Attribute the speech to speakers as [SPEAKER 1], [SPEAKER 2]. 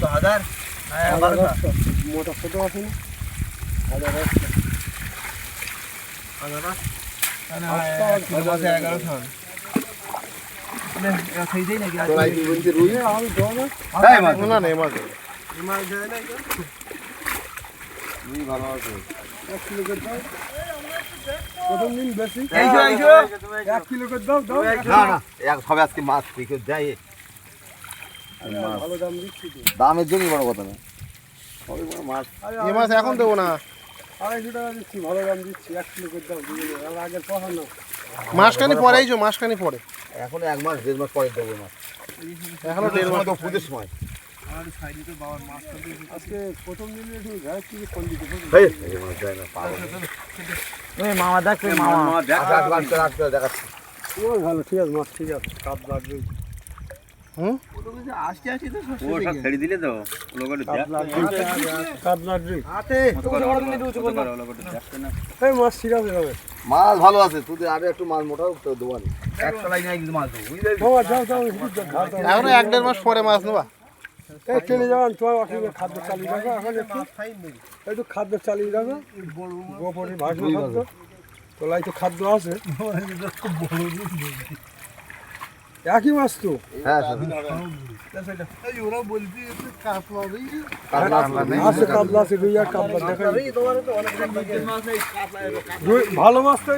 [SPEAKER 1] কত 1000 1200
[SPEAKER 2] মোটা ছোট আছে না 1000
[SPEAKER 1] 1100 না খাই দেই নাকি
[SPEAKER 2] তোলাই তুই বলতে রুই আমি দাও না
[SPEAKER 1] এই মাছ
[SPEAKER 2] না না এই মাছ দেয় না রুই ভালো আছে 1 কিলো করে দাও প্রথম দিন বেশি
[SPEAKER 1] এইসো
[SPEAKER 2] 1 কিলো করে দাও দাও
[SPEAKER 3] না না এক সবে আজকে মাছ থেকে যাই
[SPEAKER 2] ভালো দাম দিচ্ছি তো
[SPEAKER 3] দামের জন্য বড় কথা না সবে বড় মাছ
[SPEAKER 2] এই মাছ এখন দেবো না 250 টাকা দিচ্ছি ভালো দাম দিচ্ছি 1 কিলো করে দাও দুজনে আর আগের কথা না
[SPEAKER 4] মাসখানি পরেই যে মাসখানি পরে
[SPEAKER 3] এখন 1 মাস 1.5 মাস পরে দেবো মাছ
[SPEAKER 4] এখনো 1.5 মাস
[SPEAKER 3] তো পুজোর সময়
[SPEAKER 1] আমাদের সাইডে তো বাবার মাছ তো
[SPEAKER 2] আজকে প্রথম দিনে একটু গায়ে কি ফোন দিতে হবে
[SPEAKER 3] এই মাছ যায় না পাগল
[SPEAKER 1] এই মামা দেখবে মামা
[SPEAKER 3] আচ্ছা আচ্ছা দেখাচ্ছি
[SPEAKER 2] ও ভালো ঠিক আছে মাছ ঠিক আছে কাপ লাগবে
[SPEAKER 1] আজকে আসি তো
[SPEAKER 5] ও সব ছেড়ে দিলে তো লোকটা
[SPEAKER 2] কাপ লাগবে
[SPEAKER 1] হাতে
[SPEAKER 2] এই মাছ ঠিক আছে হবে
[SPEAKER 3] মাছ ভালো আছে তুই আরে একটু মাছ মোটা তো দোয়ানি
[SPEAKER 1] 100 লাইন একদম মাছ দেবো বুঝলি
[SPEAKER 2] বাবা যাও যাও
[SPEAKER 4] এখনো 1.5 মাস পরে মাছ নেবা
[SPEAKER 2] এই চলে যাবেন তোমার অসুবিধা খাদ্য চালিয়ে রাখো এখন একটু খাদ্য চালিয়ে রাখো গোপনে ভাসবে খাদ্য তোলাই তো খাদ্য আছে একই মাছ তো
[SPEAKER 3] হ্যাঁ
[SPEAKER 1] ওরা বলছি কাতলা নেই
[SPEAKER 2] আছে কাতলা আছে রুই আর কাতলা দেখা ভালো মাছ তো